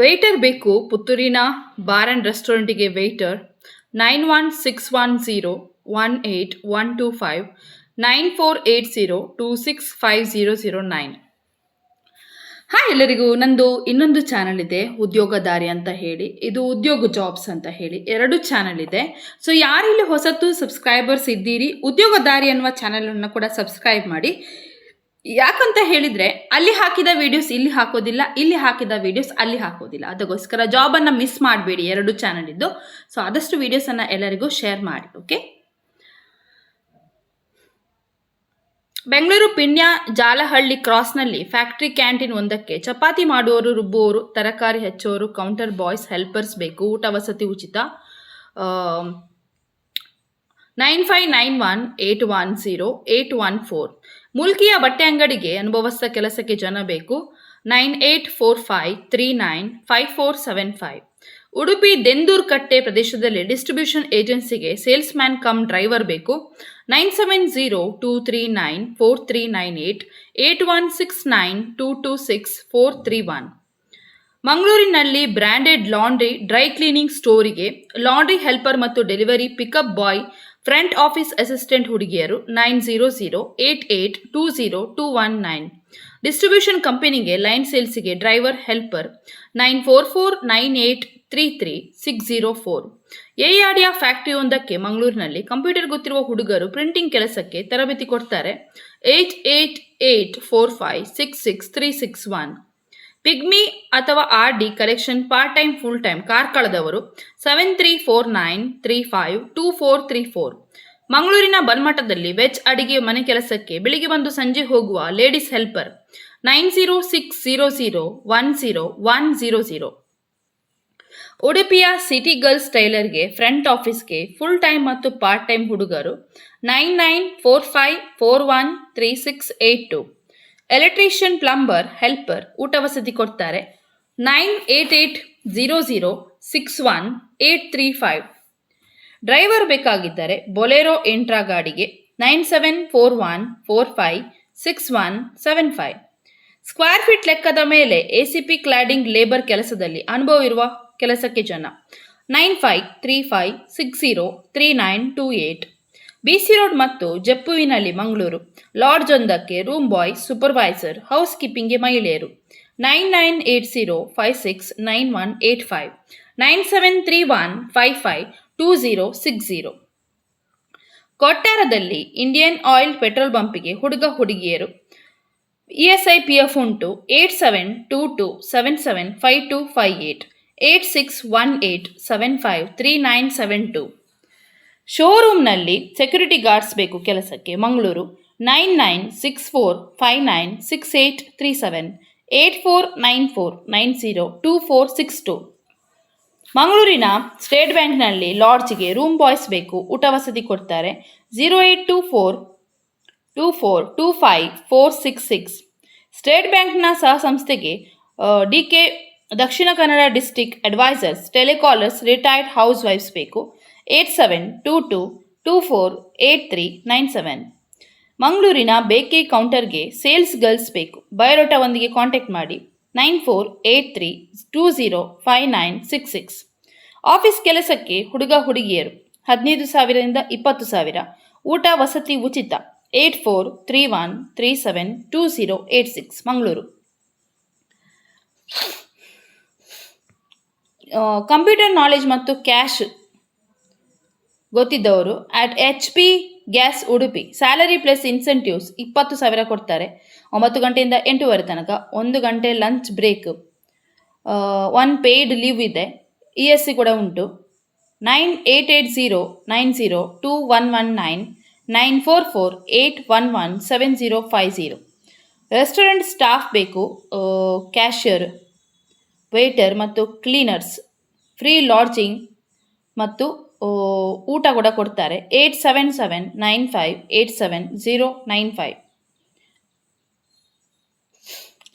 Water ಬೇಕು ಪುತ್ತೂರಿನ bar and ರೆಸ್ಟೋರೆಂಟಿಗೆ water 9161018125 9480265009. Hi ಎಲ್ಲರಿಗೂ, ನಂದು ಇನ್ನೊಂದು ಚಾನಲ್ ಇದೆ ಉದ್ಯೋಗದಾರಿ ಅಂತ ಹೇಳಿ. ಇದು ಉದ್ಯೋಗ ಜಾಬ್ಸ್ ಅಂತ ಹೇಳಿ ಎರಡು ಚಾನಲ್ ಇದೆ. ಸೊ ಯಾರಿಲ್ಲಿ ಹೊಸತು ಸಬ್ಸ್ಕ್ರೈಬರ್ಸ್ ಇದ್ದೀರಿ, ಉದ್ಯೋಗದಾರಿ ಅನ್ನುವ ಚಾನಲನ್ನು ಕೂಡ ಸಬ್ಸ್ಕ್ರೈಬ್ ಮಾಡಿ. ಯಾಕಂತ ಹೇಳಿದರೆ ಅಲ್ಲಿ ಹಾಕಿದ ವಿಡಿಯೋಸ್ ಇಲ್ಲಿ ಹಾಕೋದಿಲ್ಲ, ಇಲ್ಲಿ ಹಾಕಿದ ವಿಡಿಯೋಸ್ ಅಲ್ಲಿ ಹಾಕೋದಿಲ್ಲ. ಅದಕ್ಕೋಸ್ಕರ ಜಾಬನ್ನು ಮಿಸ್ ಮಾಡಬೇಡಿ, ಎರಡು ಚಾನಲ್ ಇದ್ದು. ಸೊ ಆದಷ್ಟು ವಿಡಿಯೋಸನ್ನು ಎಲ್ಲರಿಗೂ ಶೇರ್ ಮಾಡಿ. ಓಕೆ. ಬೆಂಗಳೂರು ಪಿಣ್ಯ ಜಾಲಹಳ್ಳಿ ಕ್ರಾಸ್ನಲ್ಲಿ ಫ್ಯಾಕ್ಟ್ರಿ ಕ್ಯಾಂಟೀನ್ ಒಂದಕ್ಕೆ ಚಪಾತಿ ಮಾಡುವವರು, ರುಬ್ಬುವವರು, ತರಕಾರಿ ಹೆಚ್ಚುವವರು, ಕೌಂಟರ್ ಬಾಯ್ಸ್, ಹೆಲ್ಪರ್ಸ್ ಬೇಕು. ಊಟ ವಸತಿ ಉಚಿತ. 9591810814. ಮುಲ್ಕಿಯ ಬಟ್ಟೆ ಅಂಗಡಿಗೆ ಅನುಭವಸ್ಥ ಕೆಲಸಕ್ಕೆ ಜನ ಬೇಕು. 9845395475. ಉಡುಪಿ ದೆಂದೂರ್ ಕಟ್ಟೆ ಪ್ರದೇಶದಲ್ಲಿ ಡಿಸ್ಟ್ರಿಬ್ಯೂಷನ್ ಏಜೆನ್ಸಿಗೆ ಸೇಲ್ಸ್ ಮ್ಯಾನ್ ಕಮ್ ಡ್ರೈವರ್ ಬೇಕು. 9702394398 8169226431. ಮಂಗಳೂರಿನಲ್ಲಿ ಬ್ರ್ಯಾಂಡೆಡ್ ಲಾಂಡ್ರಿ ಡ್ರೈ ಕ್ಲೀನಿಂಗ್ ಸ್ಟೋರಿಗೆ ಲಾಂಡ್ರಿ ಹೆಲ್ಪರ್ ಮತ್ತು delivery pickup boy, front office assistant ಹುಡುಗಿಯರು 9008820219. ಡಿಸ್ಟ್ರಿಬ್ಯೂಷನ್ ಕಂಪನಿಗೆ ಲೈನ್ ಸೇಲ್ಸಿಗೆ ಡ್ರೈವರ್ ಹೆಲ್ಪರ್ 9449833604. ಎಯಾಡಿಯಾ ಫ್ಯಾಕ್ಟರಿ ಒಂದಕ್ಕೆ ಮಂಗಳೂರಿನಲ್ಲಿ ಕಂಪ್ಯೂಟರ್ ಗೊತ್ತಿರುವ ಹುಡುಗರು ಪ್ರಿಂಟಿಂಗ್ ಕೆಲಸಕ್ಕೆ ತರಬೇತಿ ಕೊಡ್ತಾರೆ. 8884566361. ಪಿಗ್ಮಿ ಅಥವಾ RD collection part time full time ಕಾರ್ಕಳದವರು 7349352434. ಮಂಗಳೂರಿನ ಬನ್ಮಠದಲ್ಲಿ ವೆಜ್ ಅಡಿಗೆ ಮನೆ ಕೆಲಸಕ್ಕೆ ಬೆಳಿಗ್ಗೆ ಬಂದು ಸಂಜೆ ಹೋಗುವ ಲೇಡೀಸ್ ಹೆಲ್ಪರ್ 9060010100. ಉಡುಪಿಯ ಸಿಟಿ ಗರ್ಲ್ಸ್ ಟೈಲರ್ಗೆ ಫ್ರಂಟ್ ಆಫೀಸ್ಗೆ ಫುಲ್ ಟೈಮ್ ಮತ್ತು ಪಾರ್ಟ್ ಟೈಮ್ ಹುಡುಗರು 9945413682. ಎಲೆಕ್ಟ್ರಿಷಿಯನ್, ಪ್ಲಂಬರ್, ಹೆಲ್ಪರ್ ಊಟ ವಸತಿ ಕೊಡ್ತಾರೆ. 9880618335. ಡ್ರೈವರ್ ಬೇಕಾಗಿದ್ದರೆ ಬೊಲೆರೋ ಎಂಟ್ರಾ ಗಾಡಿಗೆ 9741456175. ಸ್ಕ್ವೇರ್ ಫೀಟ್ ಲೆಕ್ಕದ ಮೇಲೆ ACP ಕ್ಲಾಡಿಂಗ್ ಲೇಬರ್ ಕೆಲಸದಲ್ಲಿ ಅನುಭವ ಇರುವ ಕೆಲಸಕ್ಕೆ ಜನ 9535603928. BC ರೋಡ್ ಮತ್ತು ಜಪ್ಪುವಿನಲ್ಲಿ ಮಂಗಳೂರು ಲಾಡ್ಜ್ ಒಂದಕ್ಕೆ ರೂಮ್ ಬಾಯ್, ಸೂಪರ್ವೈಸರ್, ಹೌಸ್ ಕೀಪಿಂಗ್ಗೆ ಮಹಿಳೆಯರು 9980569185 9731552060. ಕೊಟ್ಟಾರದಲ್ಲಿ ಇಂಡಿಯನ್ ಆಯಿಲ್ ಪೆಟ್ರೋಲ್ ಬಂಪಿಗೆ ಹುಡುಗ ಹುಡುಗಿಯರು. ESI PF ಉಂಟು. 8722775258 8618753972. ಶೋರೂಮ್ನಲ್ಲಿ ಸೆಕ್ಯೂರಿಟಿ ಗಾರ್ಡ್ಸ್ ಬೇಕು ಕೆಲಸಕ್ಕೆ ಮಂಗಳೂರು 9964596837 8494902462. ಮಂಗಳೂರಿನ ಸ್ಟೇಟ್ ಬ್ಯಾಂಕ್ನಲ್ಲಿ ಲಾಡ್ಜ್ಗೆ ರೂಮ್ ಬಾಯ್ಸ್ ಬೇಕು, ಊಟ ವಸತಿ ಕೊಡ್ತಾರೆ. 08242425466. ಸ್ಟೇಟ್ ಬ್ಯಾಂಕ್ನ ಸಹ ಸಂಸ್ಥೆಗೆ DK Dakshina Kannada district advisors, telecallers, retired ಹೌಸ್ ವೈಫ್ಸ್ ಬೇಕು. 8722248397. ಮಂಗಳೂರಿನ ಬೇಕರಿ ಕೌಂಟರ್ಗೆ ಸೇಲ್ಸ್ ಗರ್ಲ್ಸ್ ಬೇಕು, ಬಯೋಡಾಟಾ ಒಂದಿಗೆ ಕಾಂಟ್ಯಾಕ್ಟ್ ಮಾಡಿ 9483205966. ಆಫೀಸ್ ಕೆಲಸಕ್ಕೆ ಹುಡುಗ ಹುಡುಗಿಯರು 15,000ರಿಂದ 20,000. ಊಟ ವಸತಿ ಉಚಿತ. 8431372086 ಮಂಗಳೂರು. ಕಂಪ್ಯೂಟರ್ ನಾಲೆಜ್ ಮತ್ತು ಕ್ಯಾಶ್ ಗೊತ್ತಿದ್ದವರು HP gas Udupi. Salary plus incentives 20,000 ಕೊಡ್ತಾರೆ. 9 ಗಂಟೆಯಿಂದ 8:30 ತನಕ. 1 ಗಂಟೆ ಲಂಚ್ ಬ್ರೇಕ್. 1 ಪೇಯ್ಡ್ ಲೀವ್ ಇದೆ. ESC ಕೂಡ ಉಂಟು. 9880902119 9448117050. ರೆಸ್ಟೋರೆಂಟ್ ಸ್ಟಾಫ್ ಬೇಕು, ಕ್ಯಾಶಿಯರ್, ವೇಟರ್ ಮತ್ತು ಕ್ಲೀನರ್ಸ್. ಫ್ರೀ ಲಾಡ್ಜಿಂಗ್ ಮತ್ತು ಊಟ ಕೂಡ ಕೊಡ್ತಾರೆ. 8779587095.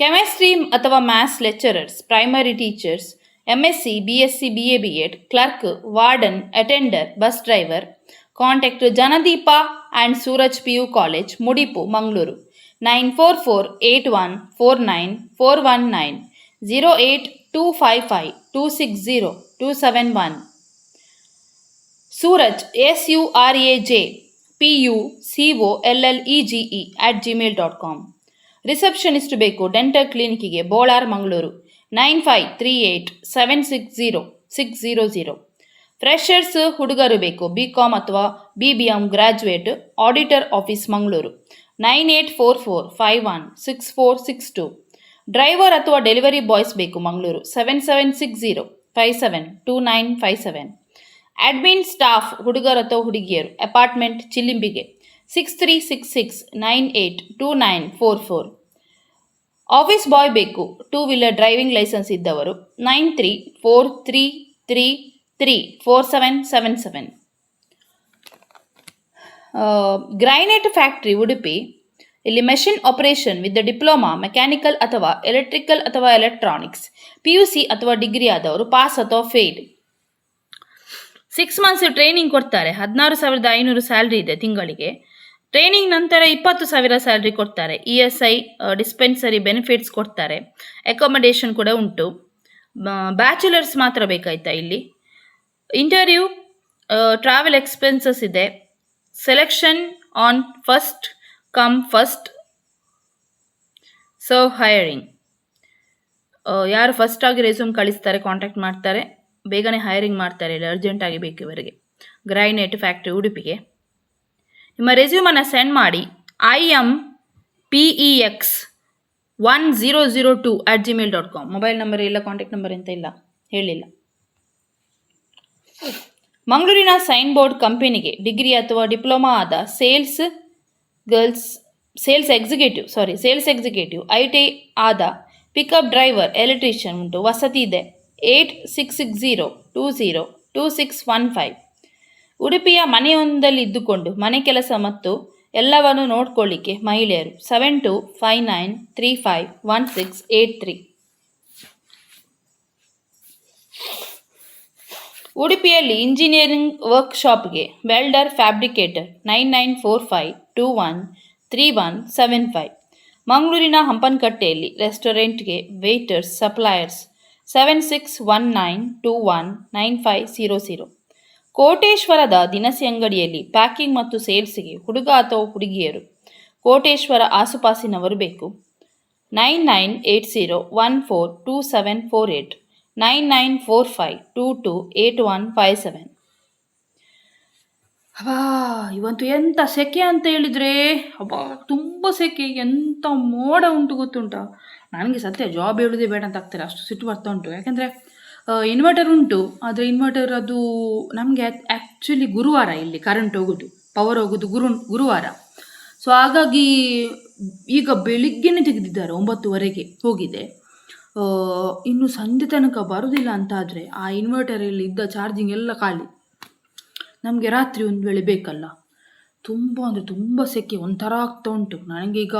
ಕೆಮಿಸ್ಟ್ರಿ ಅಥವಾ maths lecturers, primary teachers, MSc, BSc, BA, B.Ed, clerk, warden, attender, bus driver. Contact Janadeepa and Suraj PU college, Mudipu, Mangaluru 9448149419 08255260271. Suraj, surajpucollege@gmail.com. Receptionist ಬೇಕು ಡೆಂಟಲ್ ಕ್ಲಿನಿಕ್ಕಿಗೆ ಬೋಳಾರ್ ಮಂಗಳೂರು 9538760600. ಫ್ರೆಷರ್ಸ್ ಹುಡುಗರು ಬೇಕು BCom ಅಥವಾ BBM graduate auditor office Mangaluru 9844516462. Driver ಅಥವಾ ಡೆಲಿವರಿ ಬಾಯ್ಸ್ ಬೇಕು Mangaluru 7760572957. Admin staff ಹುಡುಗರು ಅಥವಾ ಹುಡುಗಿಯರು ಅಪಾರ್ಟ್ಮೆಂಟ್ ಚಿಲ್ಲಿಂಬಿಗೆ 6366982944. ಆಫೀಸ್ ಬಾಯ್ ಬೇಕು 2 ವೀಲರ್ ಡ್ರೈವಿಂಗ್ ಲೈಸೆನ್ಸ್ ಇದ್ದವರು 9343334777. ಗ್ರೈನೇಟ್ ಫ್ಯಾಕ್ಟ್ರಿ ಉಡುಪಿ, ಇಲ್ಲಿ machine operation with diploma mechanical ಅಥವಾ ಎಲೆಕ್ಟ್ರಿಕಲ್ ಅಥವಾ ಎಲೆಕ್ಟ್ರಾನಿಕ್ಸ್, PUC ಅಥವಾ ಡಿಗ್ರಿ ಆದವರು, ಪಾಸ್ ಅಥವಾ ಫೇಲ್. 6 ಮಂತ್ಸ್ ಟ್ರೈನಿಂಗ್ ಕೊಡ್ತಾರೆ. 16,500 ಸ್ಯಾಲ್ರಿ ಇದೆ ತಿಂಗಳಿಗೆ. ಟ್ರೈನಿಂಗ್ ನಂತರ 20,000 ಸ್ಯಾಲ್ರಿ ಕೊಡ್ತಾರೆ. ESI ಡಿಸ್ಪೆನ್ಸರಿ ಬೆನಿಫಿಟ್ಸ್ ಕೊಡ್ತಾರೆ. ಅಕೊಮಡೇಷನ್ ಕೂಡ ಉಂಟು. ಬ್ಯಾಚುಲರ್ಸ್ ಮಾತ್ರ ಬೇಕಾಯ್ತಾ ಇಲ್ಲಿ. ಇಂಟರ್ವ್ಯೂ, ಟ್ರಾವೆಲ್ ಎಕ್ಸ್ಪೆನ್ಸಸ್ ಇದೆ. Selection on first come first serve hiring. ಯಾರು ಫಸ್ಟ್ ಆಗಿ ರೆಸ್ಯೂಮ್ ಕಳಿಸ್ತಾರೆ ಕಾಂಟ್ಯಾಕ್ಟ್ ಮಾಡ್ತಾರೆ, ಬೇಗನೆ ಹೈರಿಂಗ್ ಮಾಡ್ತಾರೆ. ಇಲ್ಲ ಅರ್ಜೆಂಟಾಗಿ ಬೇಕು ಇವರಿಗೆ. ಗ್ರೈನೇಟ್ ಫ್ಯಾಕ್ಟ್ರಿ ಉಡುಪಿಗೆ ನಿಮ್ಮ ರೆಸ್ಯೂಮನ್ನು ಸೆಂಡ್ ಮಾಡಿ impex1002@gmail.com. ಮೊಬೈಲ್ ನಂಬರ್ ಇಲ್ಲ, ಕಾಂಟ್ಯಾಕ್ಟ್ ನಂಬರ್ ಅಂತ ಇಲ್ಲ, ಹೇಳಿಲ್ಲ. ಮಂಗಳೂರಿನ ಸೈನ್ ಬೋರ್ಡ್ ಕಂಪನಿಗೆ ಡಿಗ್ರಿ ಅಥವಾ ಡಿಪ್ಲೊಮಾ ಆದ ಸೇಲ್ಸ್ ಎಕ್ಸಿಕ್ಯೂಟಿವ್ ITI ಆದ ಪಿಕಪ್ ಡ್ರೈವರ್ ಎಲೆಕ್ಟ್ರಿಷಿಯನ್ ಉಂಟು. ವಸತಿ ಇದೆ. 8660202615. ಉಡುಪಿಯ ಮನೆಯೊಂದಲ್ಲಿ ಇದ್ದುಕೊಂಡು ಮನೆ ಕೆಲಸ ಮತ್ತು ಎಲ್ಲವನ್ನು ನೋಡ್ಕೊಳ್ಳಿಕ್ಕೆ ಮಹಿಳೆಯರು 7259351683. ಉಡುಪಿಯಲ್ಲಿ ಇಂಜಿನಿಯರಿಂಗ್ ವರ್ಕ್ಶಾಪ್ಗೆ ವೆಲ್ಡರ್ ಫ್ಯಾಬ್ರಿಕೇಟರ್ 9945213175. ಮಂಗಳೂರಿನ ಹಂಪನಕಟ್ಟೆಯಲ್ಲಿ ರೆಸ್ಟೋರೆಂಟ್ಗೆ ವೇಟರ್ಸ್ ಸಪ್ಲೈಯರ್ಸ್ 7619219500. ಕೋಟೇಶ್ವರದ ದಿನಸಿ ಅಂಗಡಿಯಲ್ಲಿ ಪ್ಯಾಕಿಂಗ್ ಮತ್ತು ಸೇಲ್ಸ್ಗೆ ಹುಡುಗ ಅಥವಾ ಹುಡುಗಿಯರು ಕೋಟೇಶ್ವರ ಆಸುಪಾಸಿನವರು ಬೇಕು 9980142748 9945228157. ಇವತ್ತು ಎಂಥ ಸೆಕೆ ಅಂತ ಹೇಳಿದರೆ ತುಂಬ ಸೆಕೆ, ಎಂಥ ಮೋಡ ಉಂಟು ಗೊತ್ತುಂಟ. ನನಗೆ ಸತ್ಯ ಜಾಬ್ ಹೇಳೋದೇ ಬೇಡ ಅಂತ ಆಗ್ತಾರೆ, ಅಷ್ಟು ಸಿಟ್ಟು ಬರ್ತಾ ಉಂಟು. ಯಾಕೆಂದರೆ ಇನ್ವರ್ಟರ್ ಉಂಟು, ಆದರೆ ಇನ್ವರ್ಟರ್ ಅದು ನಮಗೆ ಆ್ಯಕ್ಚುಲಿ ಗುರುವಾರ ಇಲ್ಲಿ ಕರೆಂಟ್ ಹೋಗೋದು, ಪವರ್ ಹೋಗೋದು ಗುರುವಾರ. ಸೊ ಹಾಗಾಗಿ ಈಗ ಬೆಳಿಗ್ಗೆನೇ ತೆಗೆದಿದ್ದಾರೆ, 9:30ಗೆ ಹೋಗಿದೆ. ಇನ್ನು ಸಂಜೆ ತನಕ ಬರೋದಿಲ್ಲ ಅಂತ ಆದರೆ ಆ ಇನ್ವರ್ಟರಲ್ಲಿ ಇದ್ದ ಚಾರ್ಜಿಂಗ್ ಎಲ್ಲ ಖಾಲಿ. ನಮಗೆ ರಾತ್ರಿ ಒಂದು ವೇಳೆ ಬೇಕಲ್ಲ. ತುಂಬ ಅಂದರೆ ತುಂಬ ಸೆಕೆ, ಒಂಥರ ಆಗ್ತಾ ಉಂಟು ನನಗೆ. ಈಗ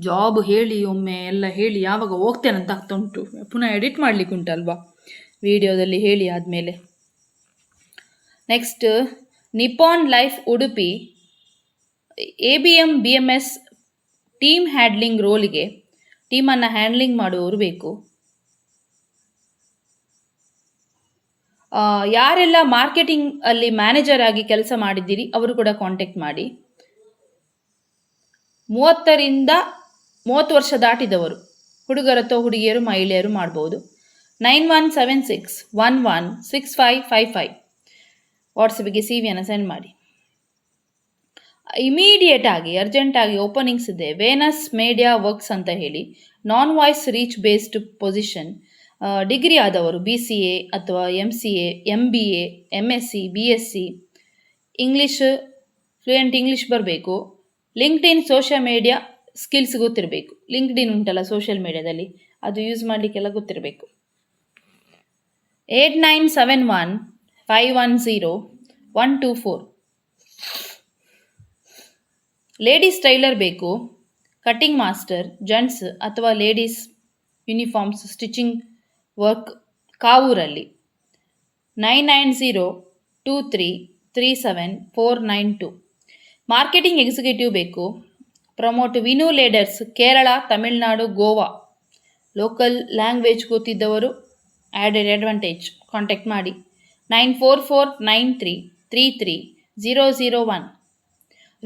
ಜಾಬ್ ಹೇಳಿ ಒಮ್ಮೆ ಎಲ್ಲ ಹೇಳಿ ಯಾವಾಗ ಹೋಗ್ತೇನೆ ಅಂತ ಆಗ್ತಾ ಉಂಟು. ಪುನಃ ಎಡಿಟ್ ಮಾಡಲಿಕ್ಕೆ ಉಂಟಲ್ವಾ ವಿಡಿಯೋದಲ್ಲಿ ಹೇಳಿ ಆದಮೇಲೆ. Next, Nippon life Udupi ABM BMS team handling ರೋಲಿಗೆ ಟೀಮನ್ನು ಹ್ಯಾಂಡ್ಲಿಂಗ್ ಮಾಡುವವರು ಬೇಕು. ಯಾರೆಲ್ಲ ಮಾರ್ಕೆಟಿಂಗ್ ಅಲ್ಲಿ ಮ್ಯಾನೇಜರ್ ಆಗಿ ಕೆಲಸ ಮಾಡಿದ್ದೀರಿ ಅವರು ಕೂಡ ಕಾಂಟ್ಯಾಕ್ಟ್ ಮಾಡಿ. 30 ವರ್ಷ ದಾಟಿದವರು ಹುಡುಗರು ಅಥವಾ ಹುಡುಗಿಯರು ಮಹಿಳೆಯರು ಮಾಡ್ಬೋದು. 9176116555 ವಾಟ್ಸಪ್ಗೆ CV ಸೆಂಡ್ ಮಾಡಿ. ಇಮಿಡಿಯೇಟ್ ಆಗಿ ಅರ್ಜೆಂಟಾಗಿ ಓಪನಿಂಗ್ಸ್ ಇದೆ. ವೇನಸ್ ಮೀಡಿಯಾ ವರ್ಕ್ಸ್ ಅಂತ ಹೇಳಿ, non voice reach based position. Degree ಆದವರು BCA ಅಥವಾ MCA MBA MSc BSc, fluent English ಬರಬೇಕು. ಲಿಂಕ್ಡ್ಇನ್ ಸೋಷಿಯಲ್ ಮೀಡಿಯಾ ಸ್ಕಿಲ್ಸ್ ಗೊತ್ತಿರಬೇಕು. ಲಿಂಕ್ಡ್ಇನ್ ಉಂಟಲ್ಲ ಸೋಷಿಯಲ್ ಮೀಡಿಯಾದಲ್ಲಿ, ಅದು ಯೂಸ್ ಮಾಡಲಿಕ್ಕೆಲ್ಲ ಗೊತ್ತಿರಬೇಕು. 8971510124. ಲೇಡೀಸ್ ಟೈಲರ್ ಬೇಕು. ಕಟ್ಟಿಂಗ್ ಮಾಸ್ಟರ್, ಜೆಂಟ್ಸ್ ಅಥವಾ ಲೇಡೀಸ್ ಯೂನಿಫಾರ್ಮ್ಸ್ ಸ್ಟಿಚಿಂಗ್ ವರ್ಕ್ ಕಾವೂರಲ್ಲಿ 9902337492. ಮಾರ್ಕೆಟಿಂಗ್ ಎಕ್ಸಿಕ್ಯೂಟಿವ್ ಬೇಕು. ಪ್ರಮೋಟ್ ವಿನು ladders Kerala, Tamil Nadu, Goa local language ಗೊತ್ತಿದ್ದವರು ಆ್ಯಡೆಡ್ ಅಡ್ವಾಂಟೇಜ್ ಕಾಂಟ್ಯಾಕ್ಟ್ ಮಾಡಿ 9449333001.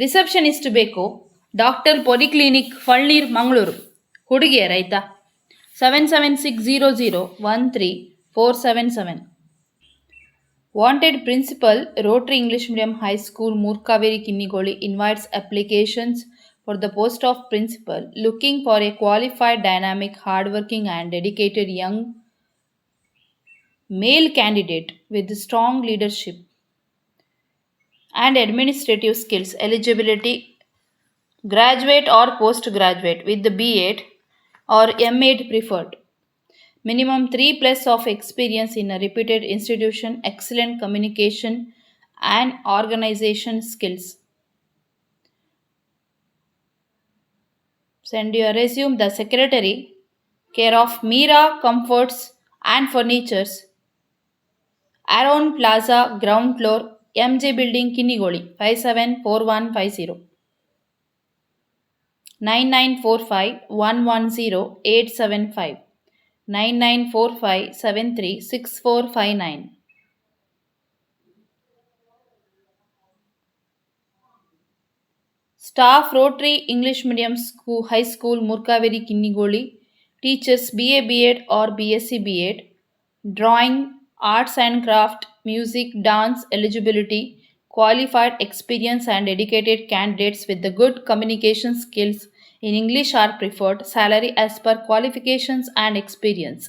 ರಿಸೆಪ್ಷನಿಸ್ಟ್ ಬೇಕು, ಡಾಕ್ಟರ್ ಪೊಲಿಕ್ಲಿನಿಕ್ ಫಳ್ನೀರ್ ಮಂಗಳೂರು, ಹುಡುಗಿಯರಾಯ್ತಾ 7760013477. Wanted principal, Rotary English Medium High School, Murkaveri Kinnigoli invites applications for the post of principal, looking for a qualified, dynamic, hardworking, and dedicated young male candidate with strong leadership and administrative skills. Eligibility: graduate or postgraduate with the B.Ed or M.Ed preferred. Minimum 3+ of experience in a reputed institution, excellent communication and organization skills. Send your resume. The secretary, care of Mira Comforts and Furnitures, Aron Plaza, ground floor, MJ Building, Kinnigoli, 574150. 9945110875. 9945736459. Staff, Rotary English Medium School, High School, Murkaveri Kinnigoli. Teachers, BA B.Ed or BSc B.Ed. Drawing, arts and craft, music, dance. Eligibility: qualified, experienced and dedicated candidates with the good communication skills in English are preferred. Salary as per qualifications and experience.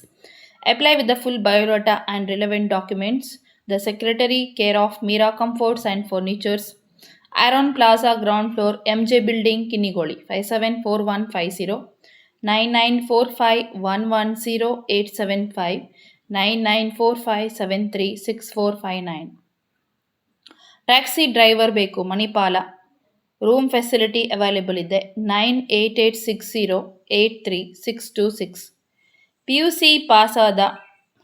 Apply with the full biodata and relevant documents. The secretary, care of Mira Comforts and Furnitures, Aron Plaza, ground floor, MJ Building, Kinnigoli, 574150. 9945110875. 9945736459. Taxi driver ಬೇಕು, Manipal. Room facility available ಇದೆ. 9886083626. PUC ಪಾಸಾದ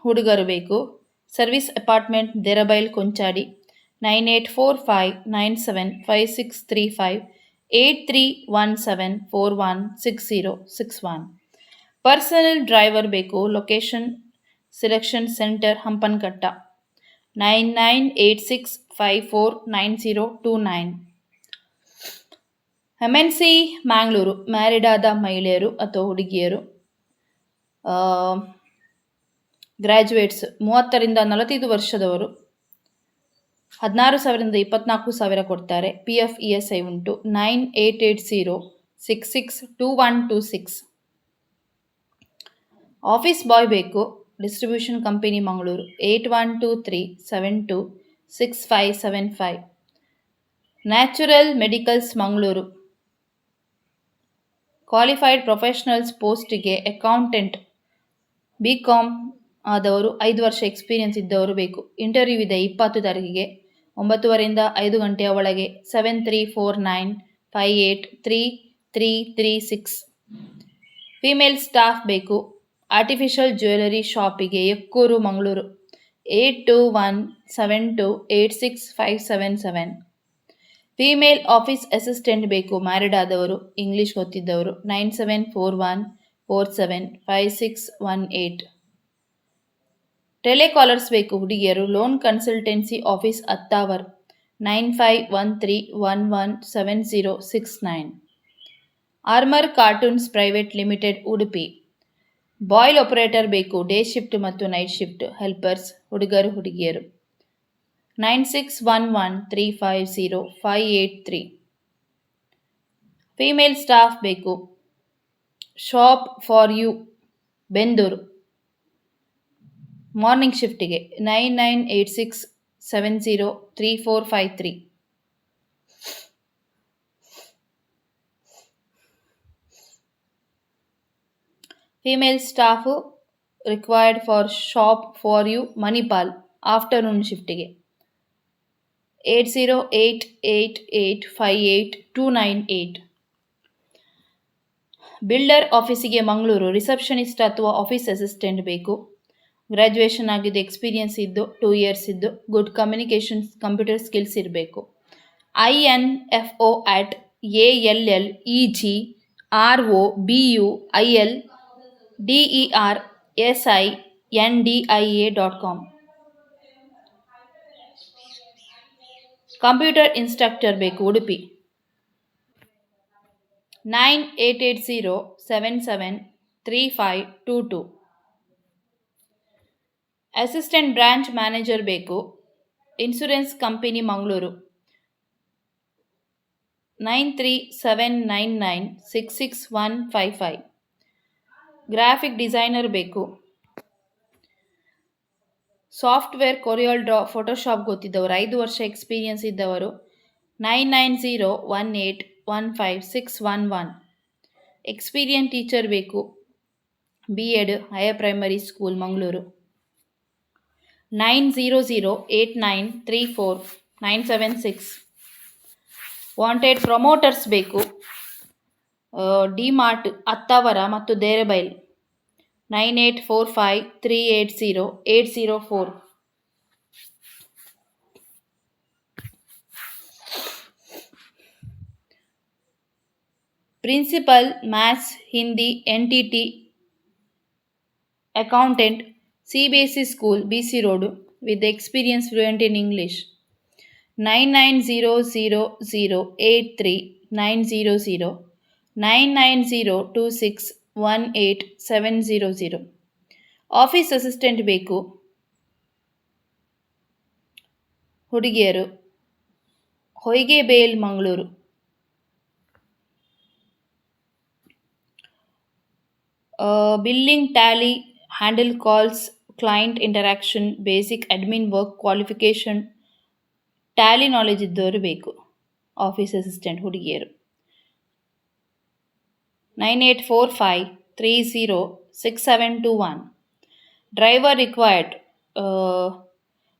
ಹುಡುಗರು ಬೇಕು. Service apartment, Derebail, Konchady. 9845975635. 8317416061. Personal driver ಬೇಕು. Location selection centre, Hampankatta. 9986549029. MNC Mangalore, married ಆದ ಮಹಿಳೆಯರು ಅಥವಾ ಹುಡುಗಿಯರು, ಗ್ರ್ಯಾಜುಯೇಟ್ಸ್ 30ರಿಂದ 45 ವರ್ಷದವರು. 16,000ರಿಂದ 24,000 ಕೊಡ್ತಾರೆ. PF ESI ಉಂಟು. 9880662126. ಆಫೀಸ್ ಬಾಯ್ ಬೇಕು. Distribution company Mangaluru. 8123726575. Natural medicals Mangaluru. Qualified professionals ಪೋಸ್ಟಿಗೆ ಅಕೌಂಟೆಂಟ್, BCom ಆದವರು, 5 ವರ್ಷ ಎಕ್ಸ್ಪೀರಿಯನ್ಸ್ ಇದ್ದವರು ಬೇಕು. ಇಂಟರ್ವ್ಯೂ ಇದೆ 20 ತಾರೀಕಿಗೆ 9:30ರಿಂದ 5 ಗಂಟೆಯ ಒಳಗೆ. 7349583336. ಫಿಮೇಲ್ ಸ್ಟಾಫ್ ಬೇಕು. ಆರ್ಟಿಫಿಷಿಯಲ್ ಜ್ಯುವೆಲರಿ ಶಾಪಿಗೆ, Ekkur, Mangaluru. 8217286577. Female office assistant ಬೇಕು, ಮ್ಯಾರಿಡ್ ಆದವರು, ಇಂಗ್ಲಿಷ್ ಗೊತ್ತಿದ್ದವರು. 9741475618. ಟೆಲಿಕಾಲರ್ಸ್ ಬೇಕು, ಹುಡುಗಿಯರು. Loan consultancy office, Attavar. 9513117069. Armour cartoons private limited, Udupi. Boiler operator ಬೇಕು. ಡೇ ಶಿಫ್ಟ್ ಮತ್ತು ನೈಟ್ ಶಿಫ್ಟ್. ಹೆಲ್ಪರ್ಸ್, ಹುಡುಗರು ಹುಡುಗಿಯರು. 9611350583. ಫಿಮೇಲ್ ಸ್ಟಾಫ್ ಬೇಕು. Shop for you, Bendur. Morning ಶಿಫ್ಟಿಗೆ 9986703453. Female staff required for shop for you, Manipal, afternoon ಶಿಫ್ಟಿಗೆ 8088858298. ಬಿಲ್ಡರ್ ಆಫೀಸಿಗೆ ಮಂಗಳೂರು. ರಿಸೆಪ್ಷನಿಸ್ಟ್ ಅಥವಾ ಆಫೀಸ್ ಅಸಿಸ್ಟೆಂಟ್ ಬೇಕು. ಗ್ರ್ಯಾಜುಯೇಷನ್ ಆಗಿದೆ, ಎಕ್ಸ್ಪೀರಿಯನ್ಸ್ ಇದ್ದು 2 ಇಯರ್ಸ್ ಇದ್ದು, ಗುಡ್ ಕಮ್ಯುನಿಕೇಷನ್, ಕಂಪ್ಯೂಟರ್ ಸ್ಕಿಲ್ಸ್ ಇರಬೇಕು. info@allEGROBUIL DERSINDIA.com. ಕಂಪ್ಯೂಟರ್ ಇನ್ಸ್ಟ್ರಕ್ಟರ್ ಬೇಕು ಉಡುಪಿ 9880773522. ಅಸಿಸ್ಟೆಂಟ್ ಬ್ರಾಂಚ್ ಮ್ಯಾನೇಜರ್ ಬೇಕು insurance company Mangaluru 9379966155. Graphic designer ಬೇಕು ಸಾಫ್ಟ್ವೇರ್ ಕೊರಿಯಲ್ ಡ್ರಾ ಫೋಟೋಶಾಪ್ ಗೊತ್ತಿದ್ದವರು 5 ವರ್ಷ ಎಕ್ಸ್ಪೀರಿಯನ್ಸ್ ಇದ್ದವರು 9901815611. ಎಕ್ಸ್ಪೀರಿಯನ್ಸ್ ಟೀಚರ್ ಬೇಕು B.Ed higher primary school Mangaluru 9008934976. Wanted promoters ಬೇಕು ಡಿಮಾರ್ಟ್ ಅತ್ತಾವರ ಮತ್ತು Derebail 9845380804. Principal maths Hindi NTT accountant CBSE school BC road with experience fluent in English 990083900990261870. Office assistant ಬೇಕು ಹುಡುಗಿಯರು Hoigebail Mangaluru billing Tally handle calls client interaction basic admin work qualification Tally knowledge ಇದ್ದವರು ಬೇಕು office assistant ಹುಡುಗಿಯರು 9845306721. Driver required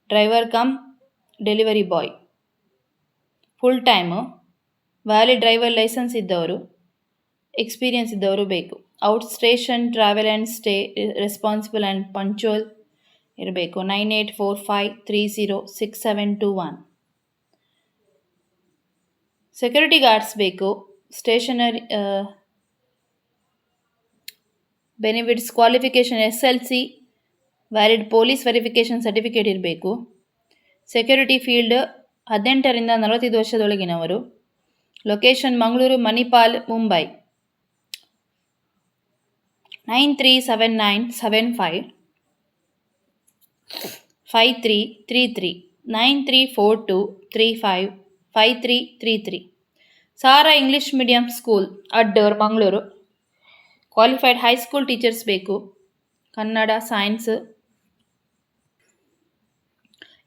driver cum delivery boy full time valid driver licence ಇದ್ದವರು experience ಇದ್ದವರು ಬೇಕು outstation travel and stay responsible and punctual ಇರಬೇಕು 9845306721. Security guards ಬೇಕು stationery benefits qualification SLC valid police verification certificate ಇರಬೇಕು security field 18ರಿಂದ 45 ವರ್ಷದೊಳಗಿನವರು location Mangaluru Manipal Mumbai 9379755333 9342355333. Sara English medium school Addoor Mangaluru qualified high school teachers ಬೇಕು Kannada science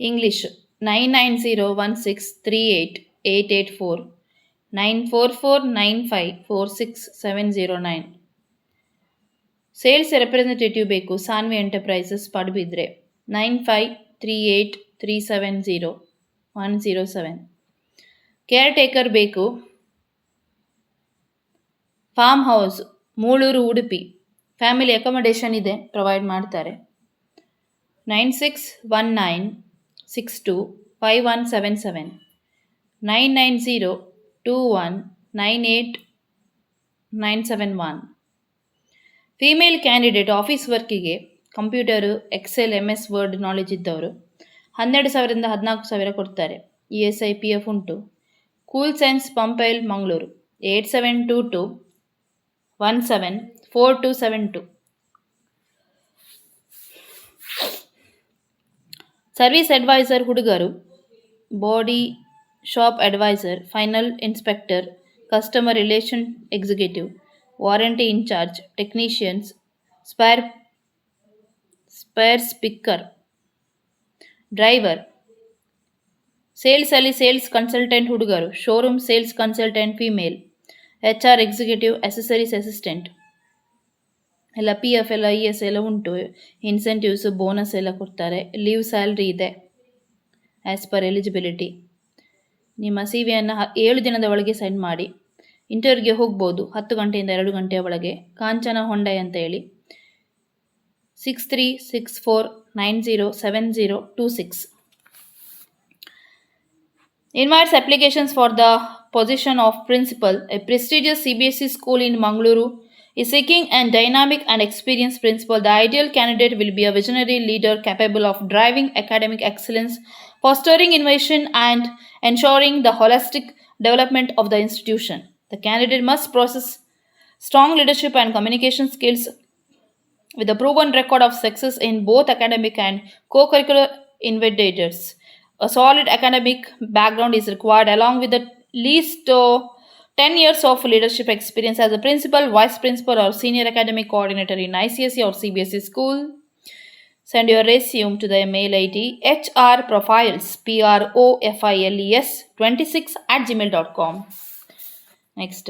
English 9901638884 9449546709. Sales representative ಬೇಕು Sanvi enterprises Padubidri 9538370107. Caretaker ಬೇಕು farmhouse Mulur Udupi family accommodation ಇದೆ provide ಮಾಡ್ತಾರೆ 9619625177 9902198971. Female candidate office ವರ್ಕಿಗೆ computer excel MS word knowledge ಇದ್ದವರು 12,000ರಿಂದ 14,000 ಕೊಡ್ತಾರೆ ESI PF ಉಂಟು cool signs Pumpwell Mangaluru 8722174272. Service advisor ಹುಡುಗರು body shop advisor final inspector customer relation executive warranty in charge technicians spares picker driver ಸೇಲ್ಸಲ್ಲಿ sales consultant ಹುಡುಗರು showroom sales consultant female HR executive accessories assistant ಎಲ್ಲ PF ಎಲ್ಲ ES ಎಲ್ಲ ಉಂಟು incentives bonus ಎಲ್ಲ ಕೊಡ್ತಾರೆ leave salary ಇದೆ ಆ್ಯಸ್ ಪರ್ ಎಲಿಜಿಬಿಲಿಟಿ. ನಿಮ್ಮ CV-ಯನ್ನು 7 ದಿನದ ಒಳಗೆ ಸೆಂಡ್ ಮಾಡಿ ಇಂಟರ್ವ್ಯೂಗೆ ಹೋಗ್ಬೋದು 10 ಗಂಟೆಯಿಂದ 2 ಗಂಟೆಯ ಒಳಗೆ. ಕಾಂಚನ ಹೊಂಡೈ ಅಂತ ಹೇಳಿ 6364907026. Invites applications for the position of principal, a prestigious CBSE school in Mangaluru is seeking a dynamic and experienced principal. The ideal candidate will be a visionary leader capable of driving academic excellence, fostering innovation, and ensuring the holistic development of the institution. The candidate must possess strong leadership and communication skills with a proven record of success in both academic and co-curricular endeavors. A solid academic background is required along with at least 10 years of leadership experience as a principal, vice principal or senior academic coordinator in ICSE or CBSE school. Send your resume to the mail ID hrprofiles, PROFILES 26 at gmail.com. Next.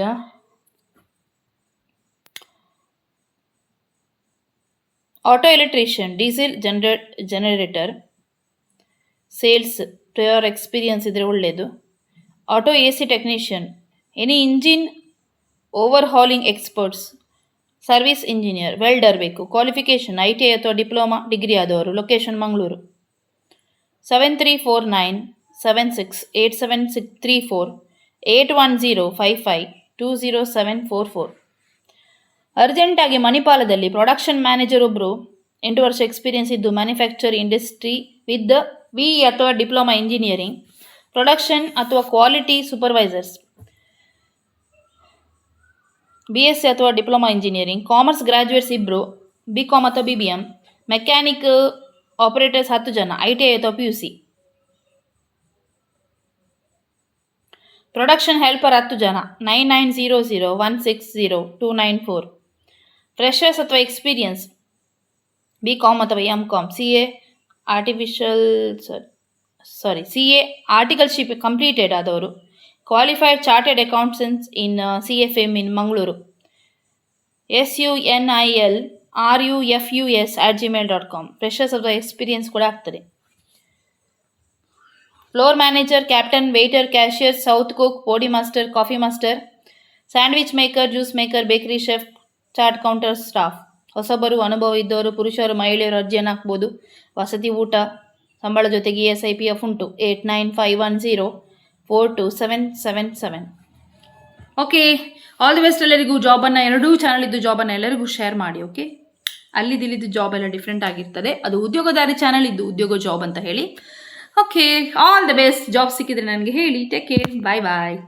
Auto electrician, diesel generator, sales to experience ಇದ್ರೆ ಒಳ್ಳೆಯದು. Auto A C technician, any engine overhauling experts, service engineer, welder ಬೇಕು. Qualification ITI ಅಥವಾ diploma degree ಆದವರು. Location Mangaluru. 7349768734 81055207444. ಅರ್ಜೆಂಟಾಗಿ ಮಣಿಪಾಲದಲ್ಲಿ production manager ಒಬ್ಬರು 8 ವರ್ಷ experience ಇದ್ದು manufacture industry with BE ಅಥವಾ ಡಿಪ್ಲೊಮಾ ಇಂಜಿನಿಯರಿಂಗ್, ಪ್ರೊಡಕ್ಷನ್ ಅಥವಾ ಕ್ವಾಲಿಟಿ ಸೂಪರ್ವೈಸರ್ಸ್, BSc ಅಥವಾ ಡಿಪ್ಲೊಮಾ ಇಂಜಿನಿಯರಿಂಗ್. ಕಾಮರ್ಸ್ ಗ್ರಾಜ್ಯುಯೇಟ್ಸ್ ಇಬ್ಬರು, BCom ಅಥವಾ BBM. ಮೆಕ್ಯಾನಿಕ್ ಆಪರೇಟರ್ಸ್ 10 ಜನ, ITI ಅಥವಾ PUC. ಪ್ರೊಡಕ್ಷನ್ ಹೆಲ್ಪರ್ 10 ಜನ, 9900160294. ಫ್ರೆಷರ್ಸ್ ಅಥವಾ ಎಕ್ಸ್ಪೀರಿಯನ್ಸ್ BCom ಅಥವಾ MCom, CA ಆರ್ಟಿಕಲ್ಶಿಪ್ ಕಂಪ್ಲೀಟೆಡ್ ಆದವರು. Qualified chartered accountants in CFM in Mangaluru. sunilrufus@gmail.com. Freshers ಅಥವಾ ಎಕ್ಸ್ಪೀರಿಯನ್ಸ್ ಕೂಡ ಆಗ್ತದೆ. Floor manager, captain, waiter, cashier, south cook, podi master, coffee master, sandwich maker, juice maker, bakery chef, chaat counter staff. ಹೊಸಬರು, ಅನುಭವ ಇದ್ದವರು, ಪುರುಷರು, ಮಹಿಳೆಯರು ಅರ್ಜಿಯನ್ನು ಹಾಕ್ಬೋದು. ವಸತಿ, ಊಟ, ಸಂಬಳ ಜೊತೆಗೆ ESIPF ಉಂಟು. 8951042777. ಓಕೆ, ಆಲ್ ದಿ ಬೆಸ್ಟ್ ಎಲ್ಲರಿಗೂ. ಜಾಬನ್ನು, ಎರಡೂ ಚಾನಲ್ ಇದ್ದು ಜಾಬನ್ನು ಎಲ್ಲರಿಗೂ ಶೇರ್ ಮಾಡಿ. ಓಕೆ, ಅಲ್ಲಿದ್ದು ಜಾಬ್ ಎಲ್ಲ ಡಿಫ್ರೆಂಟ್ ಆಗಿರ್ತದೆ. ಅದು ಉದ್ಯೋಗದಾರಿ ಚಾನಲ್ ಇದ್ದು ಉದ್ಯೋಗ ಜಾಬ್ ಅಂತ ಹೇಳಿ. Okay, all the best. Job ಸಿಕ್ಕಿದ್ರೆ ನನಗೆ ಹೇಳಿ. ಟೇಕ್ ಕೇರ್, ಬಾಯ್ ಬಾಯ್.